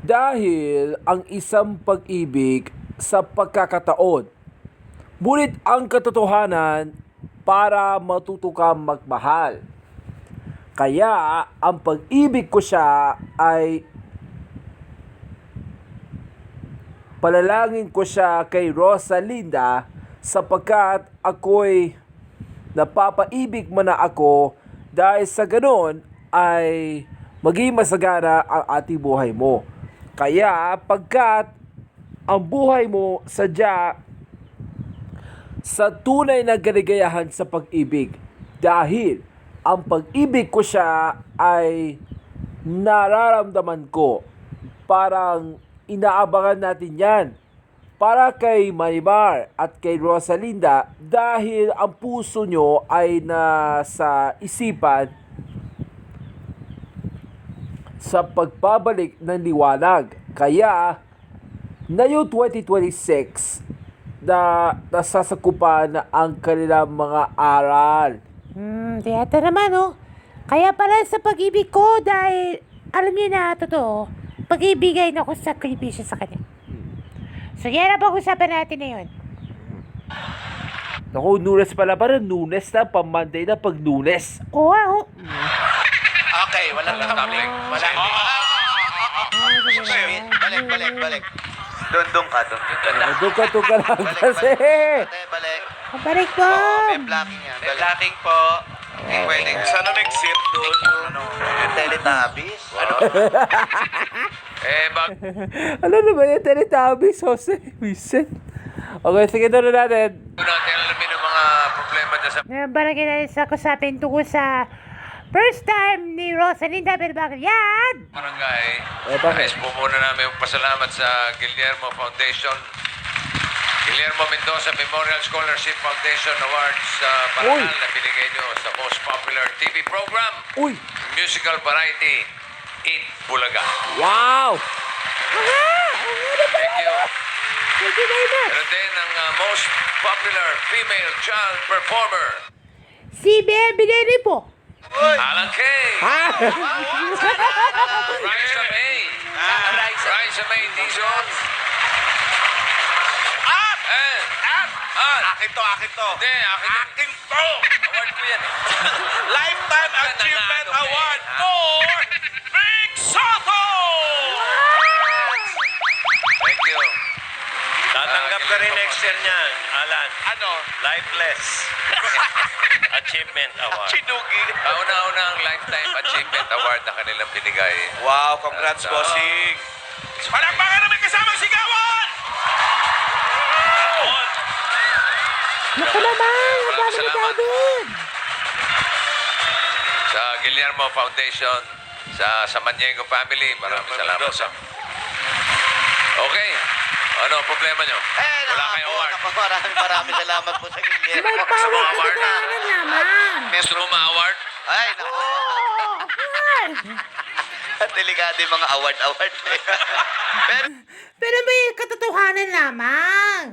Dahil ang isang pag-ibig sa pagkakataon. Ngunit ang katotohanan para matuto kang magmahal. Kaya ang pag-ibig ko siya ay palalangin ko siya kay Rosalinda sapagkat ako'y napapaibig mo na ako dahil sa ganon ay maging masagana ang ating buhay mo. Kaya pagkat ang buhay mo sadya sa tunay na kaligayahan sa pag-ibig dahil ang pag-ibig ko siya ay nararamdaman ko. Parang inaabangan natin yan para kay Marimar at kay Rosalinda dahil ang puso nyo ay nasa isipan sa pagbabalik ng liwanag. Kaya ngayong 2026 na nasasakupan na ang kanilang mga aral. Tiyata naman, oh. Kaya pala sa pag-ibig ko, dahil alam niyo na, totoo, pag-ibigay na ako sakripisyo sa kanya. So, yan ang pag-usapan natin na yun. Naku, Lunes pala ba? Lunes na, pang-Monday na, pag-Lunes. Oo, oh. Okay, walang topic. Balik. Doon ka. Doon ka lang kasi. Balik. Pabalik po. May blocking yan. May blocking po. Hindi pwedeng. Sana nag-zip doon yung Teletubbies? Ano? Ano na ba yung Teletubbies, Jose? Vincent? Okay, sige doon na natin. Natin alamin ang mga problema dyan sa... Barangay na sa kusapin tungkol sa first time ni Rosalinda Belbagyan. barangay. Bakit? Nais po muna namin pasalamat sa Guillermo Foundation. Guillermo Mendoza Memorial Scholarship Foundation Awards sa parangal na binigay nyo sa most popular TV program, Uy! musical variety, Eat Bulaga. Wow! Thank you. Thank you very much. Meron din ang most popular female child performer, Si Bebe po. Alan Kay. Ha? Raisa May. Raisa May Dizon. Akin to. Hindi, akin to. Award ko yan. Lifetime Achievement Award for Big Soto! Thank you. Tatanggap ka rin next year niyan, Alan. Ano? Lifeless Achievement Award. Chinugi. Kauna-una ang Lifetime Achievement Award na kanilang binigay. Wow, congrats, bossing. Palakpakan namin kasamang sigawan! Naku naman, ang dami na gagawin. Sa Guillermo Foundation, sa Samaniego family, maraming salamat sa... Okay. Ano problema nyo? Wala kayong award. Maraming salamat po sa Guillermo. May power katotohanan naman. Gusto mo ma-award? Ay, naku. Delikado yung mga award. Pero may katotohanan lamang.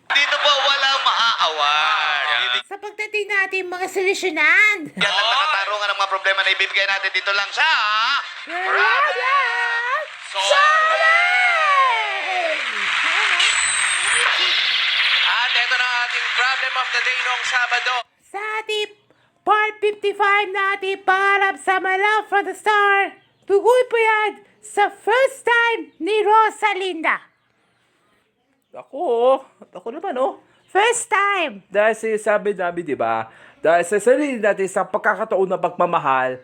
Dito po walang maa-award. Yeah. Sa pagdating natin mga solusyonan. Yan ang nakatarungan ng mga problema na ibibigay natin dito lang sa... Royal At ito na ang ating problem of the day noong Sabado. Sa ating part 55 natin pangarap sa My Love from the Star. Tugoy po yan sa first time ni Rosalinda. Ako naman, oh. First time. Dahil sabi namin, di ba? Dahil sa sarili natin sa pagkakataon na pagmamahal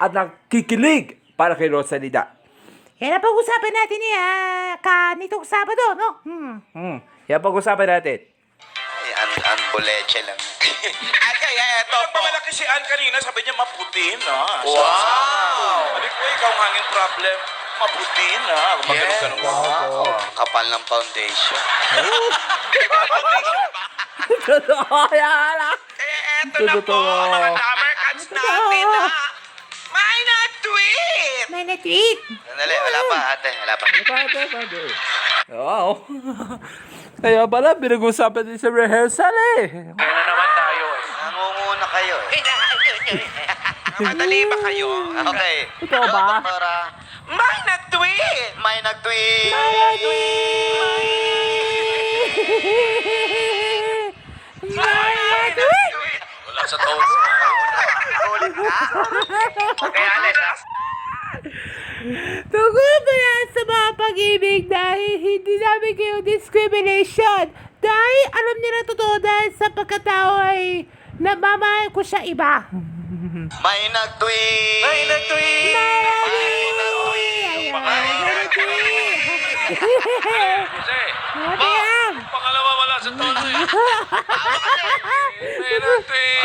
at nakikilig para kay Rosalinda. Yan ang pag-usapan natin nitong Sabado, no? Yan pag-usapan natin. Ay, ang boleche lang. Eto po. Malaki si Ann kanina, sabi niya maputi na. Wow! Sabi ko, ikaw nga ang problem. Maputi na. Magaling Wow. Kapal ng foundation. Totoo yan. Eto na po, mga Summer Cats natin na. May na-tweet! May na-tweet. Sandali, wala pa ate. Wala pa. Wow. Kaya pala, pinag-usapan din sa rehearsal eh. Kaya na naman tayo eh. Nangunguna kayo eh. Madali ba kayo? Okay. Totoo ba? Doktora, May na-tweet! may May nag-tweet! Wala sa tono. Ulit na! Kaya alis ha? Tungkol pala sa mga pag-ibig dahil hindi namin kayo discrimination. Dahil alam nila totoo dahil sa pagkatao ay nagmamahal ko siya iba. May nag-tweet! May nag-tweet! Kasi, Ano yan? pangalawa wala sa tono eh. May nag-tweet.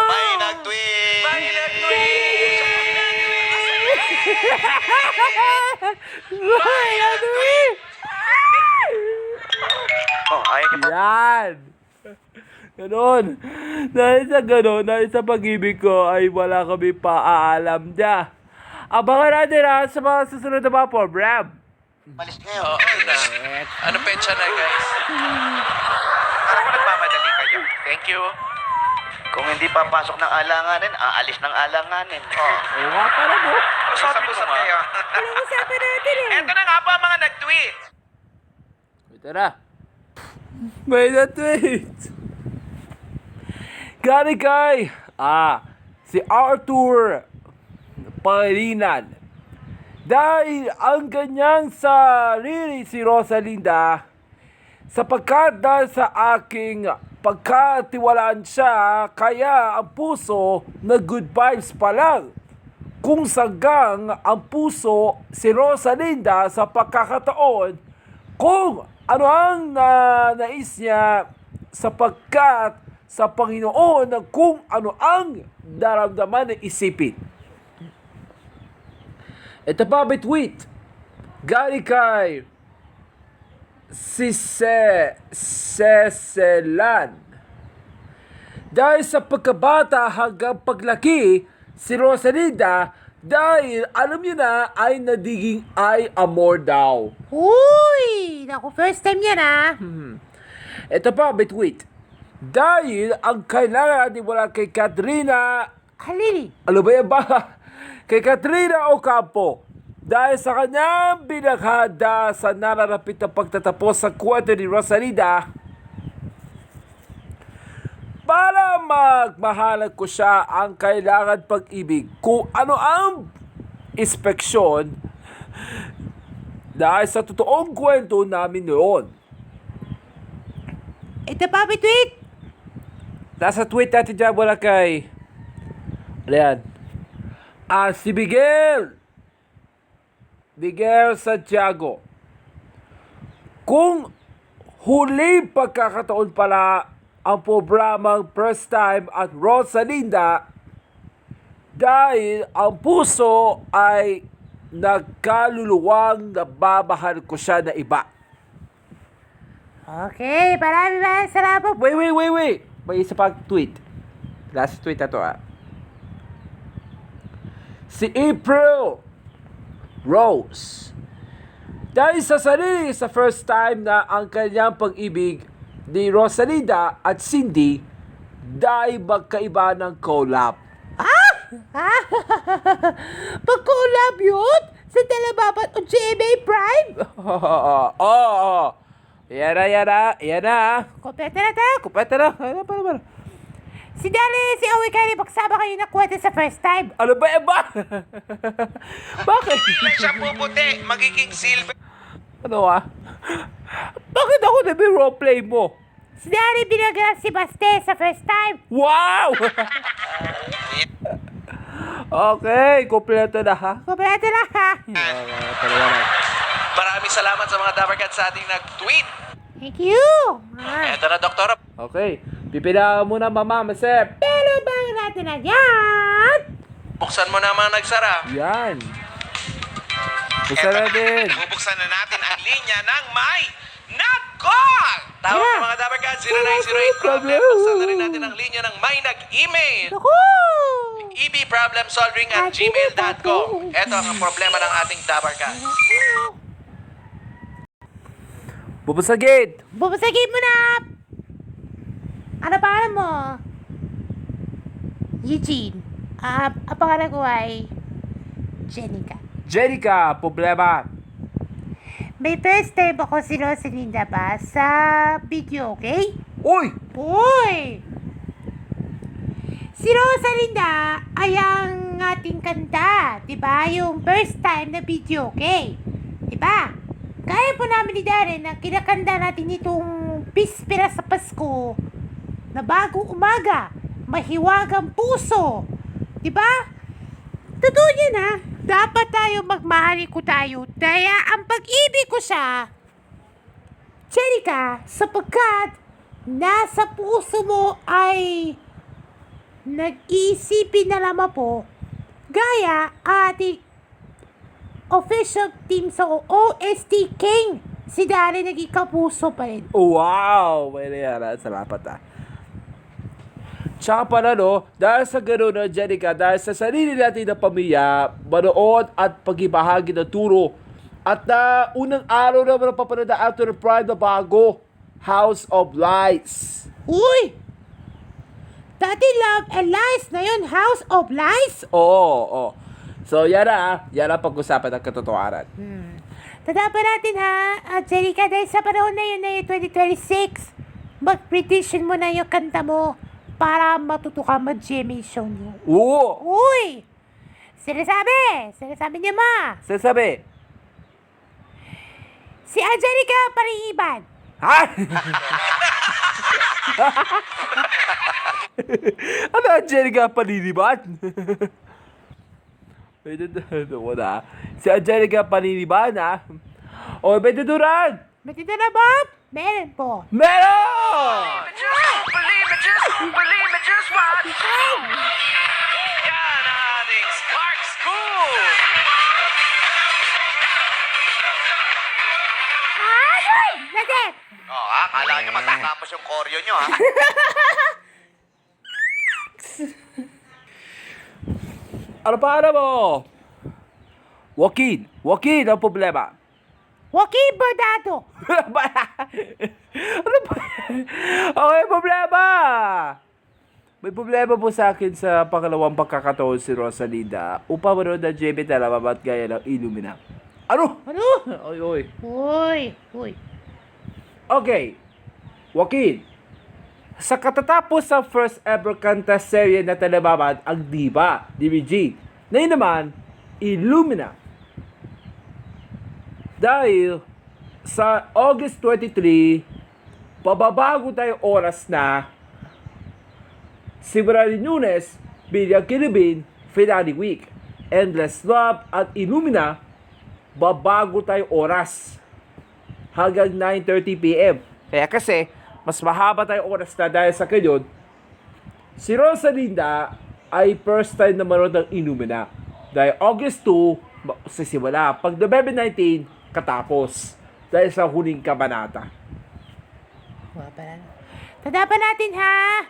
May nag-tweet! May nag-tweet! Oh, ayaw niyo pa. Yan! Ganon. Dahil sa pag-ibig ko ay wala kami paaalam niya. Abangan natin sa mga susunod na mga program. Malis ngayon. Oo, na. Ano petsa na, guys? Ano ko nagmamadali kayo? Thank you. Kung hindi papasok ng alanganin, aalis ng alanganin. Oh. Oo nga pala mo. Usap-usap kayo. Usapan natin eh. Eto na nga po ang mga nag-tweet. Ito na. May na-tweet. Galing kay, si Arthur Pangilinan. Dahil ang ganyang sarili si Rosalinda, sapagkat dahil sa aking pagkatiwalaan siya, kaya ang puso na good vibes pa lang. Kung sagang ang puso si Rosalinda sa pagkakataon, kung ano ang nais niya sapagkat sa Panginoon na kung ano ang daramdaman na isipin. Ito pa may tweet. Galing kay si Celan. Dahil sa pagkabata hanggang paglaki, si Rosalinda, dahil alam niyo na ay nadiging ay amor daw. Uy! Naku, first time yan ah. Ito pa may tweet. Dahil ang kailangan natin wala kay Katrina, Halili. ano ba yan ba? Kay Katrina Ocampo. Dahil sa kanyang binaghada sa nararapit na pagtatapos sa kwento ni Rosalinda, para magmahalan ko siya ang kailangan pag-ibig. Kung ano ang inspeksyon dahil sa totoong kwento namin noon. Ito pa may tweet. Nasa tweet natin dyan wala kay... Ano yan? Si Miguel Santiago. Kung huli pagkakataon pala ang programang First Time at Rosalinda, dahil ang puso ay nagkaluluwang nababahal ko siya na iba. Okay, maraming salamat. Wait. May isa pang tweet. Last tweet na to Si April Rose. Dahil sa sarili sa first time na ang kanyang pag-ibig ni Rosalinda at Cindy dahil magkaiba ng collab. Pag-collab yun? Sa Telebabat o GMA Prime? Oo. Yan na. Kompleto na tayo. Kupeta na. Ano pa? Si Dali, si Owe Kari, magsama kayo ng kwento sa first time. Ano ba? Bakit? Siya puputi, magiging silver. Ano Bakit ako roleplay mo? Si Dali, binagyan si Baste sa first time. Wow! Okay, kompleto na ha? Kompleto na ha. Maraming salamat sa mga Dabarkats sa ating nag-tweet. Thank you. Eto na, Doktora. Okay, pipila muna Mama Masep. Pero bago natin na yan, Buksan mo na ang mga nagsara. Yan. Buksan natin. Bubuksan na natin ang linya ng may nag-call! Tawag Yeah. mga Dabarkats, 0908 problem. Buksan na rin natin ang linya ng may nag-email. naku! ebproblemsolving@gmail.com. Ito ang problema ng ating Dabarkats. Bubusagin. Bubusagin mo na! Ano pangalan mo? Eugene. Ang pangalan ko ay Jenica. Jenica, problema. may first time ako si Rosalinda ba sa video, okay? Uy! Uy! Si Rosalinda ay ang ating kanta, di ba? Yung first time na video, okay? Di ba? Kaya po namin ni Darren na kinakanta natin itong bispera sa Pasko na bagong umaga, mahiwagang puso. Di ba? Totoo yan ha. Dapat tayo magmahali ko tayo. Kaya ang pag-ibig ko siya, Jerica, sapagkat nasa puso mo ay nag-iisipin na lamang po gaya ating official team sa OST King. Si Darren naging kapuso pa rin. Wow! May nangyara. Salamat ah. Tsaka pala no, dahil sa gano'n na Jenica, dahil sa sarili natin na pamilya, manood at pagibahagi ng turo. At na unang araw naman ang papanood na After the Pride na bago, House of Lies. Uy! Dati Love and Lies na yun, House of Lies. Oo. So yan ang pag-usapan ng katotohanan. Tadapan natin ha, Jerica, dahil sa panahon na yun na yung 2026, mag-petition mo na yung kanta mo para matuto ka mag-GMA show niyo. Oo! Uy! Sinasabi niya ma. Sasabi, Si Angelica Pariiban. ha? Ano ang Jenica Paniniban? Wala. Si Angelica Paniniban, ha? O, may tuturan! Matito na, Bob? Meron po. Meron! Believe me, just watch. Yan ang ating Spark School. Ay! Natin! Oo, ha? Kala nyo matatapos yung koryo nyo, ha? Ano pa mo? Joaquin ang problema. Joaquin Bordado. Ano ba? Okay, problema! May problema po sa akin sa pangalawang pagkakataon si Rosalinda upang manood ng JB Talababat gaya ng Illumina. Ano? Ano? Oy. Uy. Okay. Joaquin, sa katatapos sa first ever kanta serye na Talababat ang Diba, DBG. Ngayon naman, Illumina. Dahil sa August 23, pababago tayo oras na simula ni Nunes bilang Kilibin Finale Week. Endless Love at Illumina, babago tayo oras hanggang 9:30 p.m. Kaya kasi, mas mahaba tayo oras na dahil sa kanyon, si Rosalinda ay first time na manood ng Illumina. Dahil August 2, sisimula. Pag November 19, katapos. Dahil sa huling kabanata. Tadapan natin ha.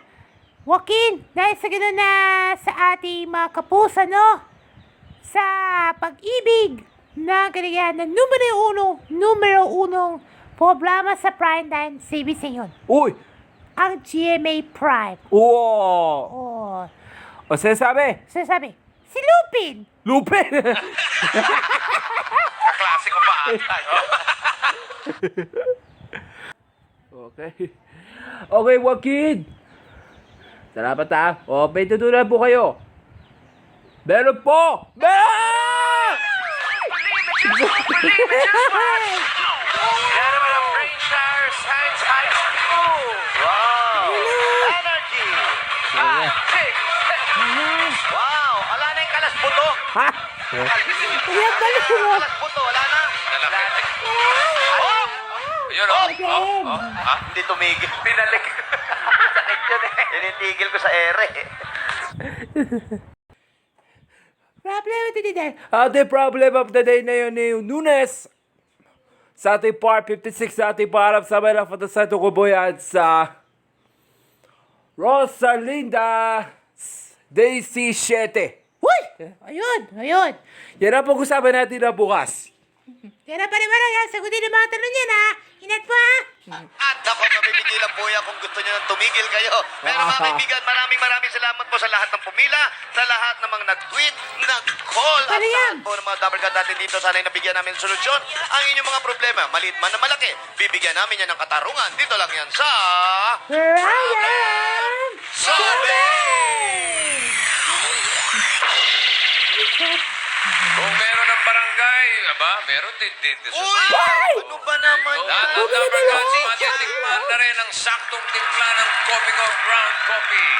Joaquin, dahil sa gano'n na sa ating mga kapuso, no? Sa pag-ibig na kaligayahan ng numero unong problema sa primetime CBC yun. Uy! Ang GMA Prime. Oo! Oh. O sinasabi? Sabi, si Lupin. Lupin! Kaklase ko pa ata. Okay. Okay, Joaquin. Salamat ha. O, may tutunan po kayo. Meron po! Meron! Believe me, just watch. Yan naman ang Brainshire Science High School. Wow! Energy! Six. Wow! Wala na yung kalas buto. Ha? Kalas buto, wala na. Nalapit. Oh! Yun o. Ha? Hindi tumigil. Pinalik. Sakit yun eh. Tinitigil ko sa ere. Problema today. Ating problem of the day na yun ni Nunes. Sa ating part 56 sa ating parang sa may Fantasado Kuboyan sa Rosalinda Daisy 7. Uy! Ayun. Yan ang pag-usapan natin na bukas. Yan na paniwala yan. Sagutin ang mga tanong yan ha. Inat po ha. At ako, mapipigilan po yan kung gusto nyo nang tumigil kayo. Pero mga kaibigan, maraming salamat po sa lahat ng pumila, sa lahat ng mga nag-tweet, nag-call, at Ano yan? lahat po ng mga double cut natin dito. Sana'y nabigyan namin solusyon ang inyong mga problema. Maliit man na malaki, bibigyan namin yan ng katarungan. Dito lang yan sa... Ryan! Sabi! Kung meron ng barangay, meron din dito sa Uy! Ano ba naman Lahat yan? ng double cuts, matitikman na rin ang saktong timpla ng Coffee Ground Coffee.